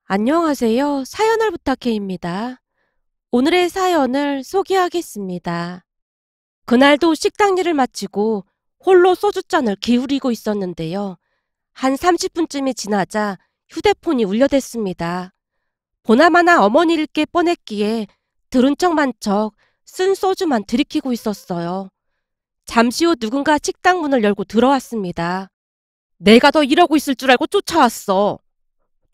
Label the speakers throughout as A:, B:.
A: 안녕하세요. 사연을 부탁해입니다. 오늘의 사연을 소개하겠습니다. 그날도 식당 일을 마치고 홀로 소주잔을 기울이고 있었는데요. 한 30분쯤이 지나자 휴대폰이 울려댔습니다. 보나마나 어머니일 게 뻔했기에 들은 척만 척 쓴 소주만 들이키고 있었어요. 잠시 후 누군가 식당 문을 열고 들어왔습니다. 내가 너 이러고 있을 줄 알고 쫓아왔어.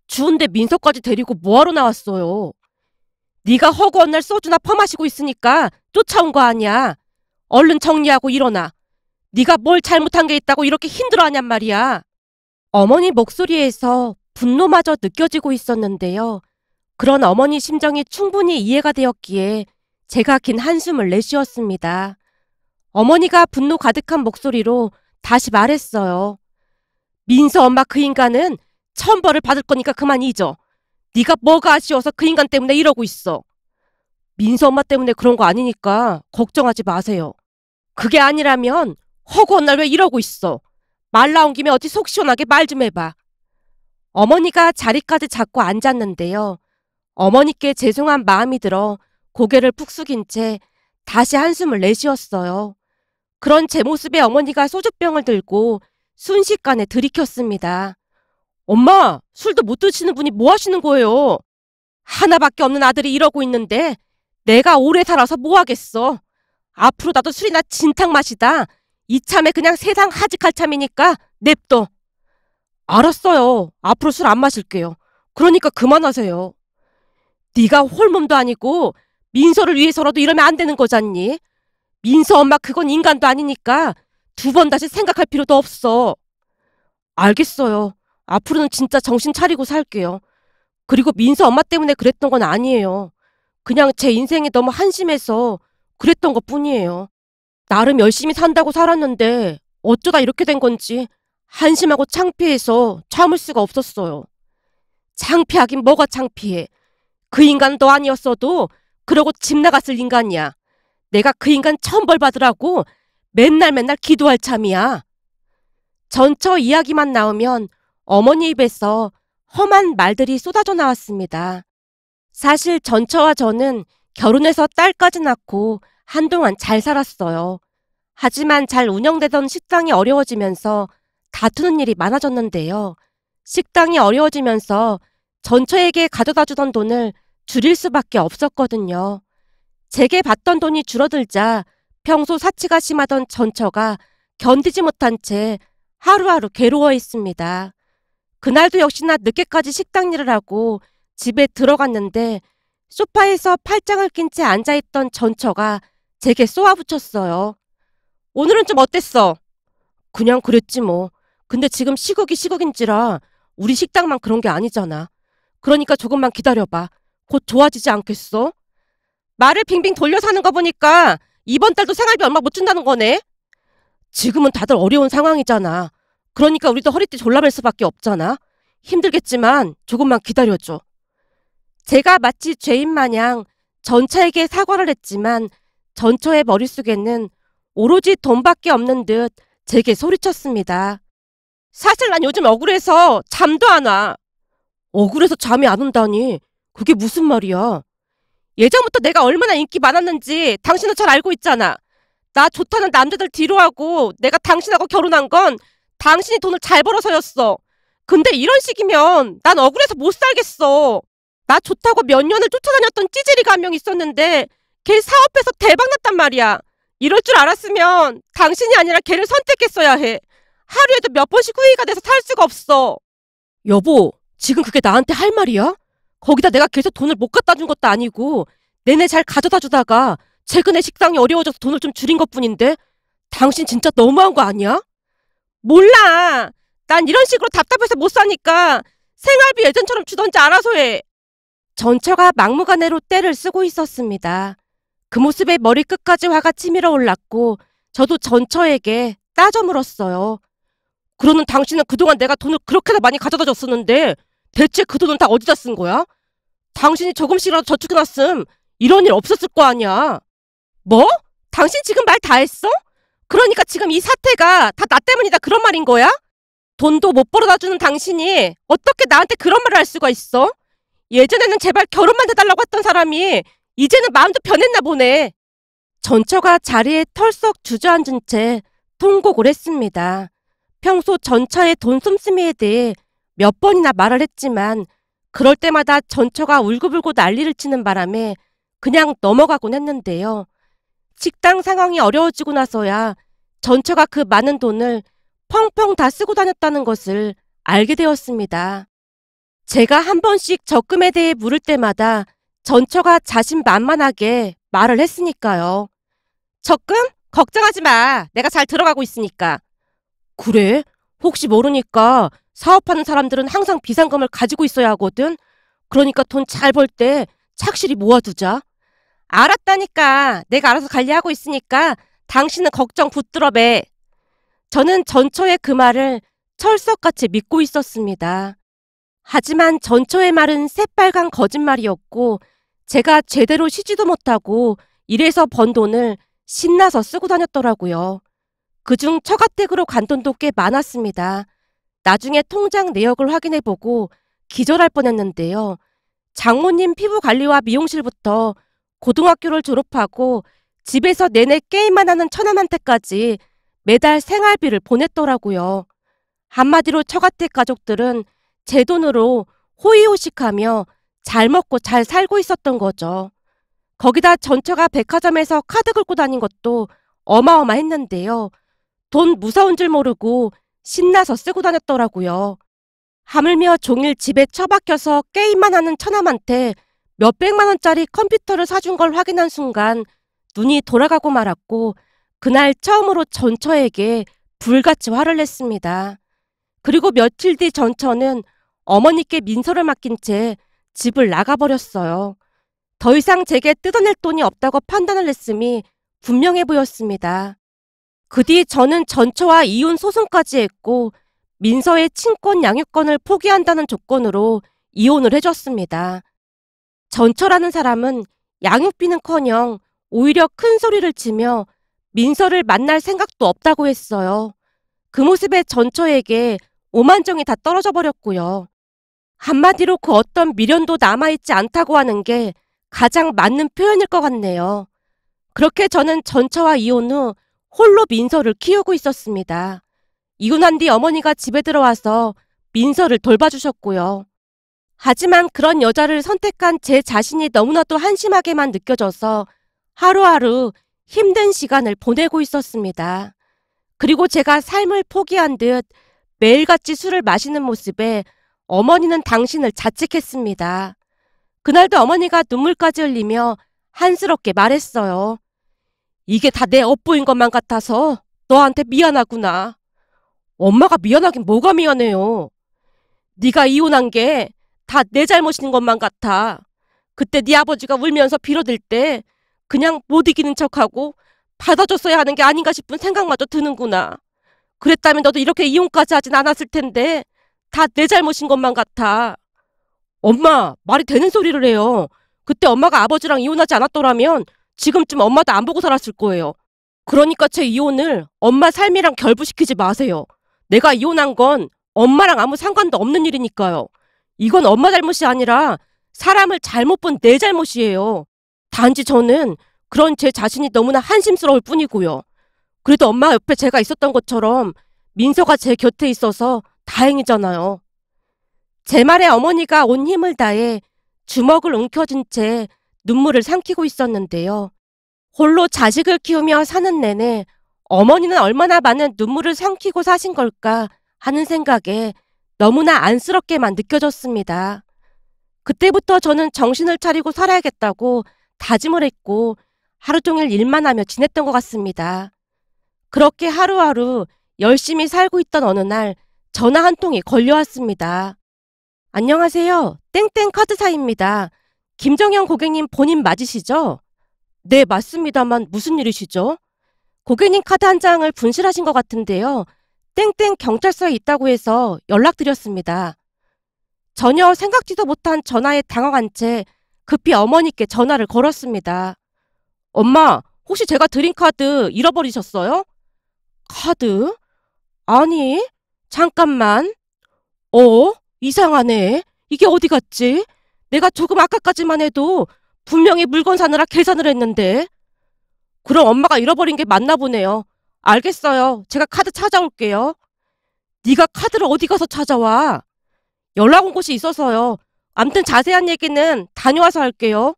A: 추운데 민서까지 데리고 뭐하러 나왔어요? 네가 허구한 날 소주나 퍼마시고 있으니까 쫓아온 거 아니야. 얼른 정리하고 일어나. 네가 뭘 잘못한 게 있다고 이렇게 힘들어하냔 말이야. 어머니 목소리에서 분노마저 느껴지고 있었는데요. 그런 어머니 심정이 충분히 이해가 되었기에 제가 긴 한숨을 내쉬었습니다. 어머니가 분노 가득한 목소리로 다시 말했어요. 민서 엄마 그 인간은 천벌을 받을 거니까 그만 잊어. 네가 뭐가 아쉬워서 그 인간 때문에 이러고 있어. 민서 엄마 때문에 그런 거 아니니까 걱정하지 마세요. 그게 아니라면 허구한 날 왜 이러고 있어. 말 나온 김에 어디 속 시원하게 말 좀 해봐. 어머니가 자리까지 잡고 앉았는데요. 어머니께 죄송한 마음이 들어 고개를 푹 숙인 채 다시 한숨을 내쉬었어요. 그런 제 모습에 어머니가 소주병을 들고 순식간에 들이켰습니다. 엄마, 술도 못 드시는 분이 뭐 하시는 거예요? 하나밖에 없는 아들이 이러고 있는데 내가 오래 살아서 뭐 하겠어. 앞으로 나도 술이나 진탕 마시다. 이참에 그냥 세상 하직할 참이니까 냅둬. 알았어요. 앞으로 술 안 마실게요. 그러니까 그만하세요. 네가 홀몸도 아니고 민서를 위해서라도 이러면 안 되는 거잖니. 민서 엄마 그건 인간도 아니니까 두 번 다시 생각할 필요도 없어. 알겠어요. 앞으로는 진짜 정신 차리고 살게요. 그리고 민서 엄마 때문에 그랬던 건 아니에요. 그냥 제 인생이 너무 한심해서 그랬던 것 뿐이에요. 나름 열심히 산다고 살았는데 어쩌다 이렇게 된 건지 한심하고 창피해서 참을 수가 없었어요. 창피하긴 뭐가 창피해. 그 인간 너 아니었어도 그러고 집 나갔을 인간이야. 내가 그 인간 천벌 받으라고 맨날 맨날 기도할 참이야. 전처 이야기만 나오면 어머니 입에서 험한 말들이 쏟아져 나왔습니다. 사실 전처와 저는 결혼해서 딸까지 낳고 한동안 잘 살았어요. 하지만 잘 운영되던 식당이 어려워지면서 다투는 일이 많아졌는데요. 식당이 어려워지면서 전처에게 가져다 주던 돈을 줄일 수밖에 없었거든요. 제게 받던 돈이 줄어들자 평소 사치가 심하던 전처가 견디지 못한 채 하루하루 괴로워했습니다. 그날도 역시나 늦게까지 식당 일을 하고 집에 들어갔는데 소파에서 팔짱을 낀 채 앉아있던 전처가 제게 쏘아붙였어요. 오늘은 좀 어땠어? 그냥 그랬지 뭐. 근데 지금 시국이 시국인지라 우리 식당만 그런 게 아니잖아. 그러니까 조금만 기다려봐. 곧 좋아지지 않겠어? 말을 빙빙 돌려서 하는 거 보니까 이번 달도 생활비 얼마 못 준다는 거네? 지금은 다들 어려운 상황이잖아. 그러니까 우리도 허리띠 졸라맬 수밖에 없잖아. 힘들겠지만 조금만 기다려줘. 제가 마치 죄인 마냥 전처에게 사과를 했지만 전처의 머릿속에는 오로지 돈밖에 없는 듯 제게 소리쳤습니다. 사실 난 요즘 억울해서 잠도 안 와. 억울해서 잠이 안 온다니. 그게 무슨 말이야? 예전부터 내가 얼마나 인기 많았는지 당신은 잘 알고 있잖아. 나 좋다는 남자들 뒤로하고 내가 당신하고 결혼한 건 당신이 돈을 잘 벌어서였어. 근데 이런 식이면 난 억울해서 못 살겠어. 나 좋다고 몇 년을 쫓아다녔던 찌질이가 한 명 있었는데 걔 사업해서 대박났단 말이야. 이럴 줄 알았으면 당신이 아니라 걔를 선택했어야 해. 하루에도 몇 번씩 후회가 돼서 살 수가 없어. 여보, 지금 그게 나한테 할 말이야? 거기다 내가 계속 돈을 못 갖다 준 것도 아니고 내내 잘 가져다 주다가 최근에 식당이 어려워져서 돈을 좀 줄인 것뿐인데 당신 진짜 너무한 거 아니야? 몰라. 난 이런 식으로 답답해서 못 사니까 생활비 예전처럼 주던지 알아서 해. 전처가 막무가내로 떼를 쓰고 있었습니다. 그 모습에 머리끝까지 화가 치밀어 올랐고 저도 전처에게 따져 물었어요. 그러는 당신은 그동안 내가 돈을 그렇게나 많이 가져다 줬었는데 대체 그 돈은 다 어디다 쓴 거야? 당신이 조금씩이라도 저축해놨음 이런 일 없었을 거 아니야. 뭐? 당신 지금 말 다 했어? 그러니까 지금 이 사태가 다 나 때문이다 그런 말인 거야? 돈도 못 벌어다 주는 당신이 어떻게 나한테 그런 말을 할 수가 있어? 예전에는 제발 결혼만 해달라고 했던 사람이 이제는 마음도 변했나 보네. 전처가 자리에 털썩 주저앉은 채 통곡을 했습니다. 평소 전처의 돈 씀씀이에 대해 몇 번이나 말을 했지만 그럴 때마다 전처가 울고불고 난리를 치는 바람에 그냥 넘어가곤 했는데요. 식당 상황이 어려워지고 나서야 전처가 그 많은 돈을 펑펑 다 쓰고 다녔다는 것을 알게 되었습니다. 제가 한 번씩 적금에 대해 물을 때마다 전처가 자신만만하게 말을 했으니까요. 적금? 걱정하지 마. 내가 잘 들어가고 있으니까. 그래? 혹시 모르니까 사업하는 사람들은 항상 비상금을 가지고 있어야 하거든. 그러니까 돈 잘 벌 때 착실히 모아두자. 알았다니까. 내가 알아서 관리하고 있으니까 당신은 걱정 붙들어 매. 저는 전처의 그 말을 철석같이 믿고 있었습니다. 하지만 전처의 말은 새빨간 거짓말이었고 제가 제대로 쉬지도 못하고 일해서 번 돈을 신나서 쓰고 다녔더라고요. 그중 처가댁으로 간 돈도 꽤 많았습니다. 나중에 통장 내역을 확인해보고 기절할 뻔했는데요. 장모님 피부관리와 미용실부터 고등학교를 졸업하고 집에서 내내 게임만 하는 처남한테까지 매달 생활비를 보냈더라고요. 한마디로 처가댁 가족들은 제 돈으로 호의호식하며 잘 먹고 잘 살고 있었던 거죠. 거기다 전처가 백화점에서 카드 긁고 다닌 것도 어마어마했는데요. 돈 무서운 줄 모르고 신나서 쓰고 다녔더라고요. 하물며 종일 집에 처박혀서 게임만 하는 처남한테 몇백만 원짜리 컴퓨터를 사준 걸 확인한 순간 눈이 돌아가고 말았고 그날 처음으로 전처에게 불같이 화를 냈습니다. 그리고 며칠 뒤 전처는 어머니께 민서를 맡긴 채 집을 나가버렸어요. 더 이상 제게 뜯어낼 돈이 없다고 판단을 했음이 분명해 보였습니다. 그 뒤 저는 전처와 이혼 소송까지 했고 민서의 친권 양육권을 포기한다는 조건으로 이혼을 해줬습니다. 전처라는 사람은 양육비는커녕 오히려 큰 소리를 치며 민서를 만날 생각도 없다고 했어요. 그 모습에 전처에게 오만정이 다 떨어져 버렸고요. 한마디로 그 어떤 미련도 남아있지 않다고 하는 게 가장 맞는 표현일 것 같네요. 그렇게 저는 전처와 이혼 후 홀로 민서를 키우고 있었습니다. 이혼한 뒤 어머니가 집에 들어와서 민서를 돌봐주셨고요. 하지만 그런 여자를 선택한 제 자신이 너무나도 한심하게만 느껴져서 하루하루 힘든 시간을 보내고 있었습니다. 그리고 제가 삶을 포기한 듯 매일같이 술을 마시는 모습에 어머니는 당신을 자책했습니다. 그날도 어머니가 눈물까지 흘리며 한스럽게 말했어요. 이게 다 내 업보인 것만 같아서 너한테 미안하구나. 엄마가 미안하긴 뭐가 미안해요. 네가 이혼한 게 다 내 잘못인 것만 같아. 그때 네 아버지가 울면서 빌어댈 때 그냥 못 이기는 척하고 받아줬어야 하는 게 아닌가 싶은 생각마저 드는구나. 그랬다면 너도 이렇게 이혼까지 하진 않았을 텐데 다 내 잘못인 것만 같아. 엄마, 말이 되는 소리를 해요. 그때 엄마가 아버지랑 이혼하지 않았더라면 지금쯤 엄마도 안 보고 살았을 거예요. 그러니까 제 이혼을 엄마 삶이랑 결부시키지 마세요. 내가 이혼한 건 엄마랑 아무 상관도 없는 일이니까요. 이건 엄마 잘못이 아니라 사람을 잘못 본 내 잘못이에요. 단지 저는 그런 제 자신이 너무나 한심스러울 뿐이고요. 그래도 엄마 옆에 제가 있었던 것처럼 민서가 제 곁에 있어서 다행이잖아요. 제 말에 어머니가 온 힘을 다해 주먹을 움켜쥔 채 눈물을 삼키고 있었는데요. 홀로 자식을 키우며 사는 내내 어머니는 얼마나 많은 눈물을 삼키고 사신 걸까 하는 생각에 너무나 안쓰럽게만 느껴졌습니다. 그때부터 저는 정신을 차리고 살아야겠다고 다짐을 했고 하루 종일 일만 하며 지냈던 것 같습니다. 그렇게 하루하루 열심히 살고 있던 어느 날 전화 한 통이 걸려왔습니다. 안녕하세요. 땡땡 카드사입니다. 김정영 고객님 본인 맞으시죠? 네, 맞습니다만 무슨 일이시죠? 고객님 카드 한 장을 분실하신 것 같은데요. 땡땡 경찰서에 있다고 해서 연락드렸습니다. 전혀 생각지도 못한 전화에 당황한 채 급히 어머니께 전화를 걸었습니다. 엄마, 혹시 제가 드린 카드 잃어버리셨어요? 카드? 아니, 잠깐만. 이상하네. 이게 어디 갔지? 내가 조금 아까까지만 해도 분명히 물건 사느라 계산을 했는데. 그럼 엄마가 잃어버린 게 맞나 보네요. 알겠어요. 제가 카드 찾아올게요. 네가 카드를 어디 가서 찾아와? 연락 온 곳이 있어서요. 암튼 자세한 얘기는 다녀와서 할게요.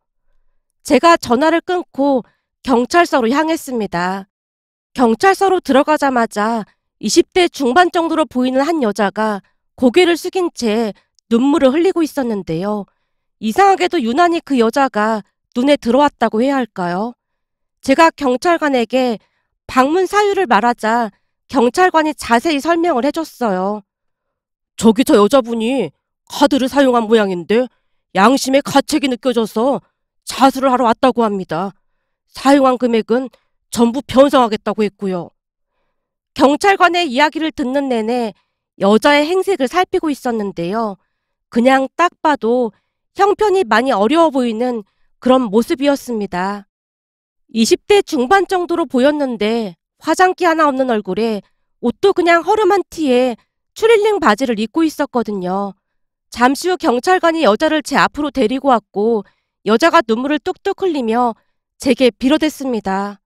A: 제가 전화를 끊고 경찰서로 향했습니다. 경찰서로 들어가자마자 20대 중반 정도로 보이는 한 여자가 고개를 숙인 채 눈물을 흘리고 있었는데요. 이상하게도 유난히 그 여자가 눈에 들어왔다고 해야 할까요? 제가 경찰관에게 방문 사유를 말하자 경찰관이 자세히 설명을 해줬어요. 저기 저 여자분이 카드를 사용한 모양인데 양심의 가책이 느껴져서 자수를 하러 왔다고 합니다. 사용한 금액은 전부 변상하겠다고 했고요. 경찰관의 이야기를 듣는 내내 여자의 행색을 살피고 있었는데요. 그냥 딱 봐도 형편이 많이 어려워 보이는 그런 모습이었습니다. 20대 중반 정도로 보였는데 화장기 하나 없는 얼굴에 옷도 그냥 허름한 티에 추릴링 바지를 입고 있었거든요. 잠시 후 경찰관이 여자를 제 앞으로 데리고 왔고 여자가 눈물을 뚝뚝 흘리며 제게 빌어댔습니다.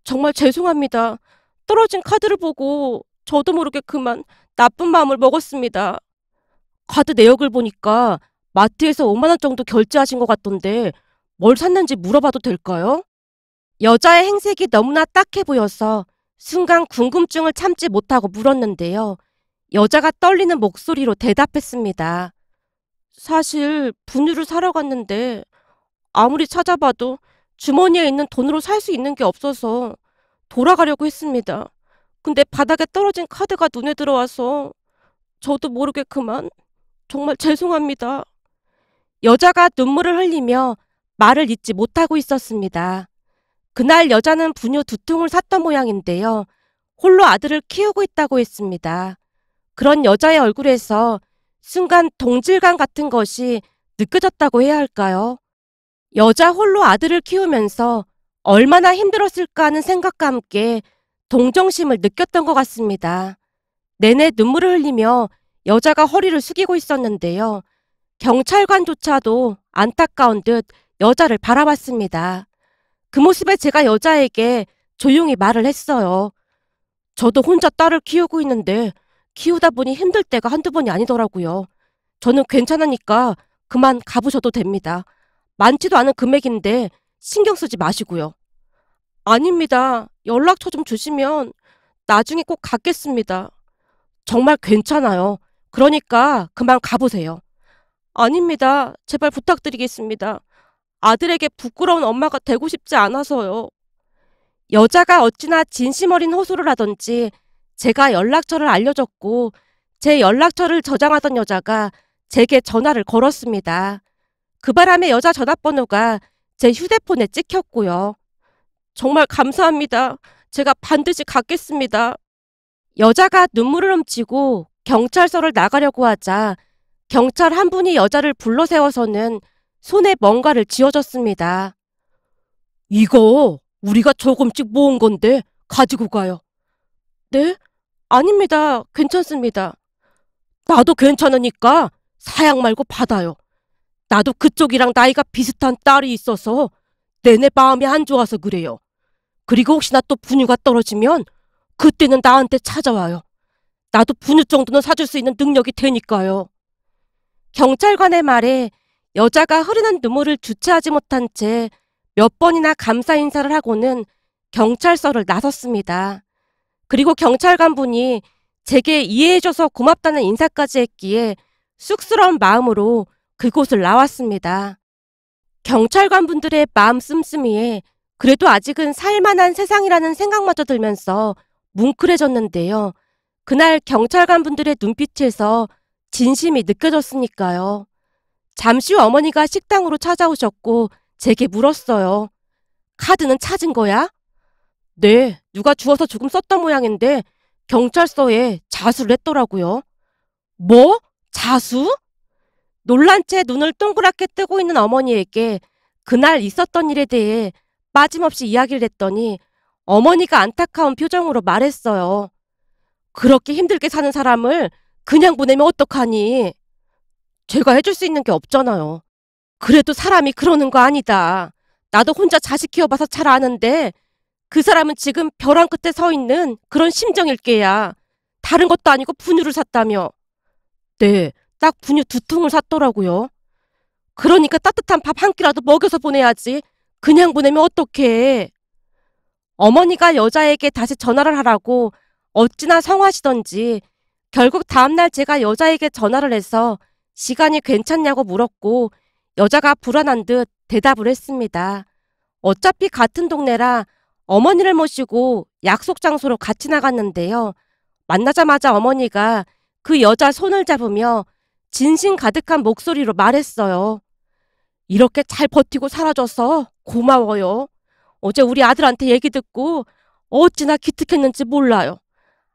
A: 정말 죄송합니다. 떨어진 카드를 보고 저도 모르게 그만 나쁜 마음을 먹었습니다. 카드 내역을 보니까 마트에서 5만 원 정도 결제하신 것 같던데 뭘 샀는지 물어봐도 될까요? 여자의 행색이 너무나 딱해 보여서 순간 궁금증을 참지 못하고 물었는데요. 여자가 떨리는 목소리로 대답했습니다. 사실 분유를 사러 갔는데 아무리 찾아봐도 주머니에 있는 돈으로 살 수 있는 게 없어서 돌아가려고 했습니다. 근데 바닥에 떨어진 카드가 눈에 들어와서 저도 모르게 그만. 정말 죄송합니다. 여자가 눈물을 흘리며 말을 잇지 못하고 있었습니다. 그날 여자는 분유 2통을 샀던 모양인데요. 홀로 아들을 키우고 있다고 했습니다. 그런 여자의 얼굴에서 순간 동질감 같은 것이 느껴졌다고 해야 할까요? 여자 홀로 아들을 키우면서 얼마나 힘들었을까 하는 생각과 함께 동정심을 느꼈던 것 같습니다. 내내 눈물을 흘리며 여자가 허리를 숙이고 있었는데요. 경찰관조차도 안타까운 듯 여자를 바라봤습니다. 그 모습에 제가 여자에게 조용히 말을 했어요. 저도 혼자 딸을 키우고 있는데 키우다 보니 힘들 때가 한두 번이 아니더라고요. 저는 괜찮으니까 그만 가보셔도 됩니다. 많지도 않은 금액인데 신경 쓰지 마시고요. 아닙니다. 연락처 좀 주시면 나중에 꼭 갖겠습니다. 정말 괜찮아요. 그러니까 그만 가보세요. 아닙니다. 제발 부탁드리겠습니다. 아들에게 부끄러운 엄마가 되고 싶지 않아서요. 여자가 어찌나 진심 어린 호소를 하던지 제가 연락처를 알려줬고 제 연락처를 저장하던 여자가 제게 전화를 걸었습니다. 그 바람에 여자 전화번호가 제 휴대폰에 찍혔고요. 정말 감사합니다. 제가 반드시 갚겠습니다. 여자가 눈물을 훔치고 경찰서를 나가려고 하자 경찰 한 분이 여자를 불러 세워서는 손에 뭔가를 쥐어줬습니다. 이거 우리가 조금씩 모은 건데 가지고 가요. 네? 아닙니다. 괜찮습니다. 나도 괜찮으니까 사양 말고 받아요. 나도 그쪽이랑 나이가 비슷한 딸이 있어서 내내 마음이 안 좋아서 그래요. 그리고 혹시나 또 분유가 떨어지면 그때는 나한테 찾아와요. 나도 분유 정도는 사줄 수 있는 능력이 되니까요. 경찰관의 말에 여자가 흐르는 눈물을 주체하지 못한 채 몇 번이나 감사 인사를 하고는 경찰서를 나섰습니다. 그리고 경찰관 분이 제게 이해해줘서 고맙다는 인사까지 했기에 쑥스러운 마음으로 그곳을 나왔습니다. 경찰관 분들의 마음 씀씀이에 그래도 아직은 살만한 세상이라는 생각마저 들면서 뭉클해졌는데요. 그날 경찰관 분들의 눈빛에서 진심이 느껴졌으니까요. 잠시 후 어머니가 식당으로 찾아오셨고 제게 물었어요. 카드는 찾은 거야? 네, 누가 주워서 조금 썼던 모양인데 경찰서에 자수를 했더라고요. 뭐? 자수? 놀란 채 눈을 동그랗게 뜨고 있는 어머니에게 그날 있었던 일에 대해 빠짐없이 이야기를 했더니 어머니가 안타까운 표정으로 말했어요. 그렇게 힘들게 사는 사람을 그냥 보내면 어떡하니? 제가 해줄 수 있는 게 없잖아요. 그래도 사람이 그러는 거 아니다. 나도 혼자 자식 키워봐서 잘 아는데 그 사람은 지금 벼랑 끝에 서 있는 그런 심정일 게야. 다른 것도 아니고 분유를 샀다며. 네, 딱 분유 2통을 샀더라고요. 그러니까 따뜻한 밥 한 끼라도 먹여서 보내야지. 그냥 보내면 어떡해. 어머니가 여자에게 다시 전화를 하라고 어찌나 성하시던지 결국 다음날 제가 여자에게 전화를 해서 시간이 괜찮냐고 물었고 여자가 불안한 듯 대답을 했습니다. 어차피 같은 동네라 어머니를 모시고 약속 장소로 같이 나갔는데요. 만나자마자 어머니가 그 여자 손을 잡으며 진심 가득한 목소리로 말했어요. 이렇게 잘 버티고 살아줘서 고마워요. 어제 우리 아들한테 얘기 듣고 어찌나 기특했는지 몰라요.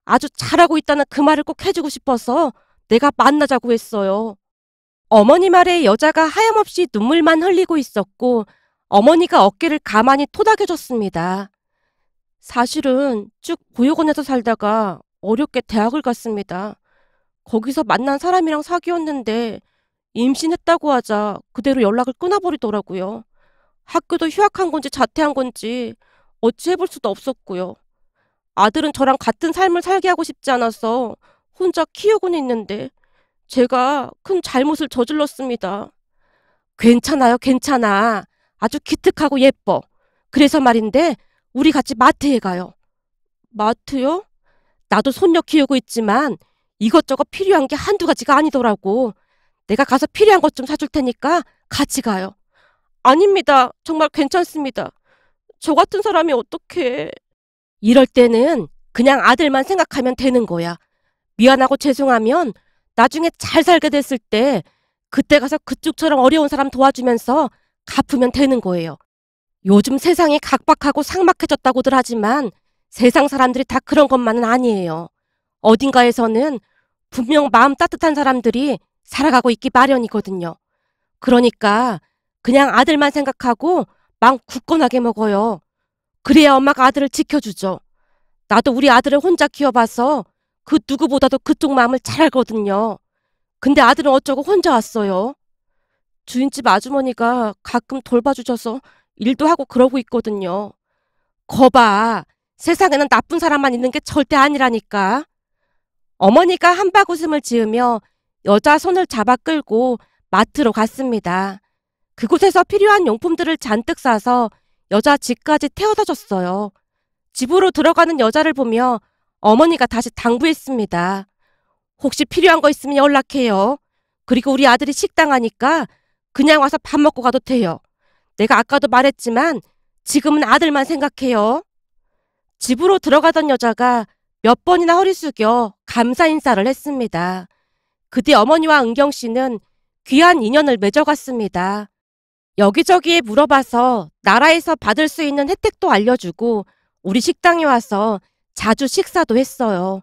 A: 아주 잘하고 있다는 그 말을 꼭 해주고 싶어서 내가 만나자고 했어요. 어머니 말에 여자가 하염없이 눈물만 흘리고 있었고 어머니가 어깨를 가만히 토닥여줬습니다. 사실은 쭉 보육원에서 살다가 어렵게 대학을 갔습니다. 거기서 만난 사람이랑 사귀었는데 임신했다고 하자 그대로 연락을 끊어버리더라고요. 학교도 휴학한 건지 자퇴한 건지 어찌 해볼 수도 없었고요. 아들은 저랑 같은 삶을 살게 하고 싶지 않아서 혼자 키우고는 있는데 제가 큰 잘못을 저질렀습니다. 괜찮아요, 괜찮아. 아주 기특하고 예뻐. 그래서 말인데 우리 같이 마트에 가요. 마트요? 나도 손녀 키우고 있지만 이것저것 필요한 게 한두 가지가 아니더라고. 내가 가서 필요한 것 좀 사줄 테니까 같이 가요. 아닙니다. 정말 괜찮습니다. 저 같은 사람이 어떡해. 이럴 때는 그냥 아들만 생각하면 되는 거야. 미안하고 죄송하면 나중에 잘 살게 됐을 때 그때 가서 그쪽처럼 어려운 사람 도와주면서 갚으면 되는 거예요. 요즘 세상이 각박하고 삭막해졌다고들 하지만 세상 사람들이 다 그런 것만은 아니에요. 어딘가에서는 분명 마음 따뜻한 사람들이 살아가고 있기 마련이거든요. 그러니까 그냥 아들만 생각하고 마음 굳건하게 먹어요. 그래야 엄마가 아들을 지켜주죠. 나도 우리 아들을 혼자 키워봐서 그 누구보다도 그쪽 마음을 잘 알거든요. 근데 아들은 어쩌고 혼자 왔어요. 주인집 아주머니가 가끔 돌봐주셔서 일도 하고 그러고 있거든요. 거봐. 세상에는 나쁜 사람만 있는 게 절대 아니라니까. 어머니가 한박 웃음을 지으며 여자 손을 잡아 끌고 마트로 갔습니다. 그곳에서 필요한 용품들을 잔뜩 사서 여자 집까지 태워다 줬어요. 집으로 들어가는 여자를 보며 어머니가 다시 당부했습니다. 혹시 필요한 거 있으면 연락해요. 그리고 우리 아들이 식당 하니까 그냥 와서 밥 먹고 가도 돼요. 내가 아까도 말했지만 지금은 아들만 생각해요. 집으로 들어가던 여자가 몇 번이나 허리 숙여 감사 인사를 했습니다. 그 뒤 어머니와 은경 씨는 귀한 인연을 맺어갔습니다. 여기저기에 물어봐서 나라에서 받을 수 있는 혜택도 알려주고 우리 식당에 와서 자주 식사도 했어요.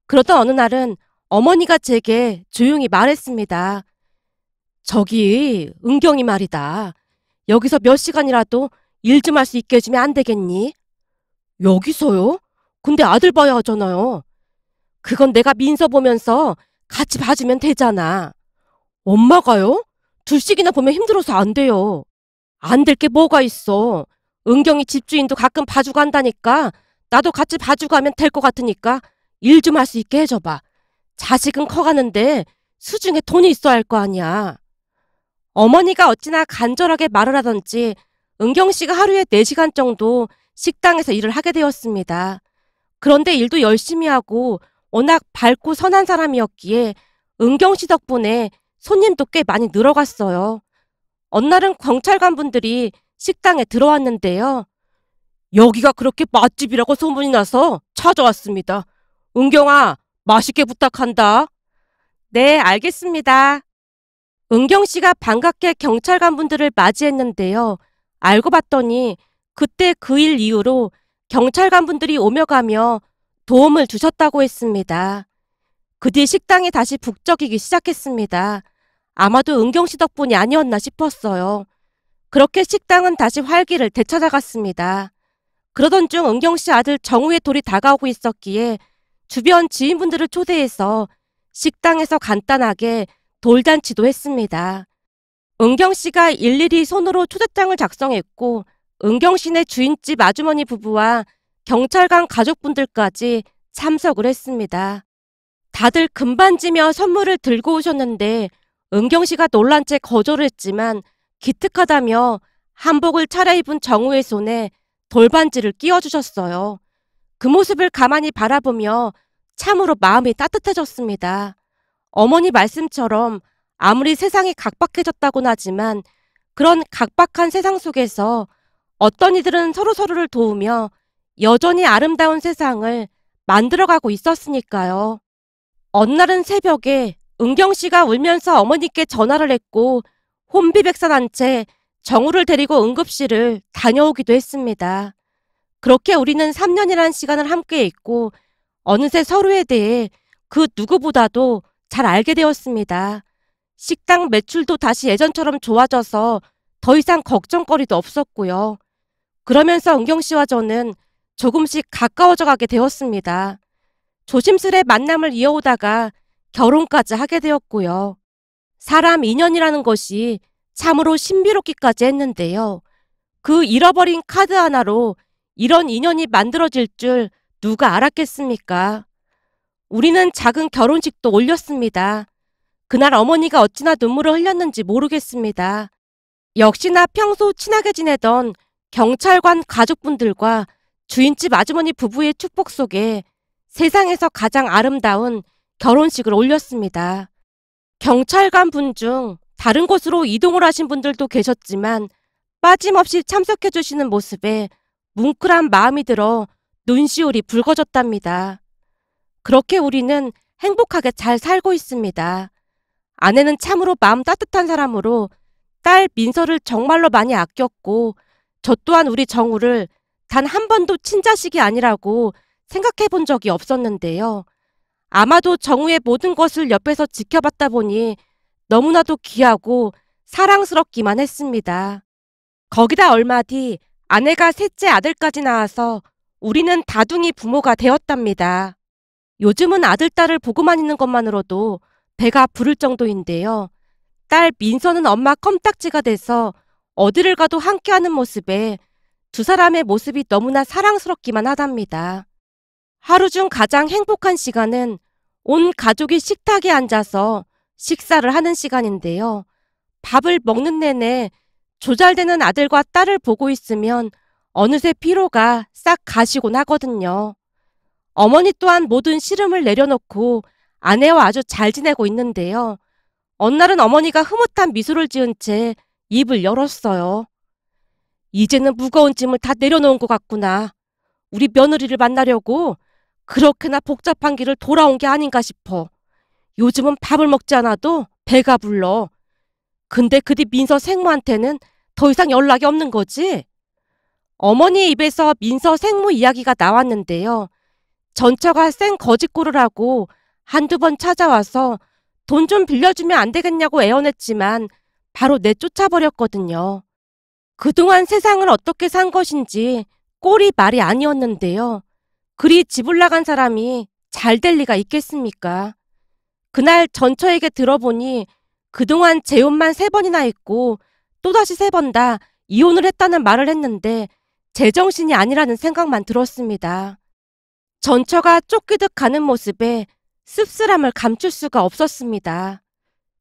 A: 그러던 어느 날은 어머니가 제게 조용히 말했습니다. 저기 은경이 말이다. 여기서 몇 시간이라도 일 좀 할 수 있게 해주면 안 되겠니? 여기서요? 근데 아들 봐야 하잖아요. 그건 내가 민서 보면서 같이 봐주면 되잖아. 엄마가요? 둘씩이나 보면 힘들어서 안 돼요. 안 될 게 뭐가 있어. 은경이 집주인도 가끔 봐주고 한다니까 나도 같이 봐주고 하면 될 것 같으니까 일 좀 할 수 있게 해줘봐. 자식은 커가는데 수중에 돈이 있어야 할 거 아니야. 어머니가 어찌나 간절하게 말을 하던지 은경 씨가 하루에 4시간 정도 식당에서 일을 하게 되었습니다. 그런데 일도 열심히 하고 워낙 밝고 선한 사람이었기에 은경 씨 덕분에 손님도 꽤 많이 늘어갔어요. 어느 날은 경찰관 분들이 식당에 들어왔는데요. 여기가 그렇게 맛집이라고 소문이 나서 찾아왔습니다. 은경아, 맛있게 부탁한다. 네, 알겠습니다. 은경 씨가 반갑게 경찰관 분들을 맞이했는데요. 알고 봤더니 그때 그 일 이후로 경찰관 분들이 오며 가며 도움을 주셨다고 했습니다. 그 뒤 식당이 다시 북적이기 시작했습니다. 아마도 은경 씨 덕분이 아니었나 싶었어요. 그렇게 식당은 다시 활기를 되찾아갔습니다. 그러던 중 은경 씨 아들 정우의 돌이 다가오고 있었기에 주변 지인분들을 초대해서 식당에서 간단하게 돌잔치도 했습니다. 은경 씨가 일일이 손으로 초대장을 작성했고 은경 씨네 주인집 아주머니 부부와 경찰관 가족분들까지 참석을 했습니다. 다들 금반지며 선물을 들고 오셨는데 은경 씨가 놀란 채 거절을 했지만 기특하다며 한복을 차려입은 정우의 손에 돌반지를 끼워주셨어요. 그 모습을 가만히 바라보며 참으로 마음이 따뜻해졌습니다. 어머니 말씀처럼 아무리 세상이 각박해졌다곤 하지만 그런 각박한 세상 속에서 어떤 이들은 서로서로를 도우며 여전히 아름다운 세상을 만들어가고 있었으니까요. 어느 날은 새벽에 은경 씨가 울면서 어머니께 전화를 했고 혼비백산한 채 정우를 데리고 응급실을 다녀오기도 했습니다. 그렇게 우리는 3년이라는 시간을 함께 있고 어느새 서로에 대해 그 누구보다도 잘 알게 되었습니다. 식당 매출도 다시 예전처럼 좋아져서 더 이상 걱정거리도 없었고요. 그러면서 은경 씨와 저는 조금씩 가까워져 가게 되었습니다. 조심스레 만남을 이어오다가 결혼까지 하게 되었고요. 사람 인연이라는 것이 참으로 신비롭기까지 했는데요. 그 잃어버린 카드 하나로 이런 인연이 만들어질 줄 누가 알았겠습니까? 우리는 작은 결혼식도 올렸습니다. 그날 어머니가 어찌나 눈물을 흘렸는지 모르겠습니다. 역시나 평소 친하게 지내던 경찰관 가족분들과 주인집 아주머니 부부의 축복 속에 세상에서 가장 아름다운 결혼식을 올렸습니다. 경찰관 분 중 다른 곳으로 이동을 하신 분들도 계셨지만 빠짐없이 참석해 주시는 모습에 뭉클한 마음이 들어 눈시울이 붉어졌답니다. 그렇게 우리는 행복하게 잘 살고 있습니다. 아내는 참으로 마음 따뜻한 사람으로 딸 민서를 정말로 많이 아꼈고 저 또한 우리 정우를 단 한 번도 친자식이 아니라고 생각해 본 적이 없었는데요. 아마도 정우의 모든 것을 옆에서 지켜봤다 보니 너무나도 귀하고 사랑스럽기만 했습니다. 거기다 얼마 뒤 아내가 셋째 아들까지 낳아서 우리는 다둥이 부모가 되었답니다. 요즘은 아들, 딸을 보고만 있는 것만으로도 배가 부를 정도인데요. 딸 민서는 엄마 껌딱지가 돼서 어디를 가도 함께하는 모습에 두 사람의 모습이 너무나 사랑스럽기만 하답니다. 하루 중 가장 행복한 시간은 온 가족이 식탁에 앉아서 식사를 하는 시간인데요. 밥을 먹는 내내 조잘되는 아들과 딸을 보고 있으면 어느새 피로가 싹 가시곤 하거든요. 어머니 또한 모든 시름을 내려놓고 아내와 아주 잘 지내고 있는데요. 어느 날은 어머니가 흐뭇한 미소를 지은 채 입을 열었어요. 이제는 무거운 짐을 다 내려놓은 것 같구나. 우리 며느리를 만나려고 그렇게나 복잡한 길을 돌아온 게 아닌가 싶어. 요즘은 밥을 먹지 않아도 배가 불러. 근데 그 뒤 민서 생모한테는 더 이상 연락이 없는 거지? 어머니 입에서 민서 생모 이야기가 나왔는데요. 전처가 생 거짓골을 하고 한두 번 찾아와서 돈 좀 빌려주면 안 되겠냐고 애원했지만 바로 내쫓아버렸거든요. 그동안 세상을 어떻게 산 것인지 꼴이 말이 아니었는데요. 그리 집을 나간 사람이 잘 될 리가 있겠습니까? 그날 전처에게 들어보니 그동안 재혼만 3번이나 했고 또다시 3번 다 이혼을 했다는 말을 했는데 제정신이 아니라는 생각만 들었습니다. 전처가 쫓기듯 가는 모습에 씁쓸함을 감출 수가 없었습니다.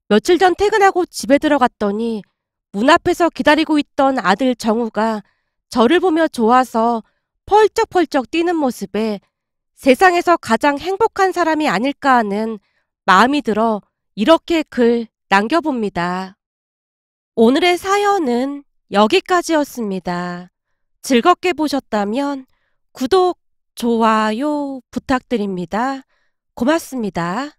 A: 며칠 전 퇴근하고 집에 들어갔더니 문 앞에서 기다리고 있던 아들 정우가 저를 보며 좋아서 펄쩍펄쩍 뛰는 모습에 세상에서 가장 행복한 사람이 아닐까 하는 마음이 들어 이렇게 글 남겨봅니다. 오늘의 사연은 여기까지였습니다. 즐겁게 보셨다면 구독, 좋아요 부탁드립니다. 고맙습니다.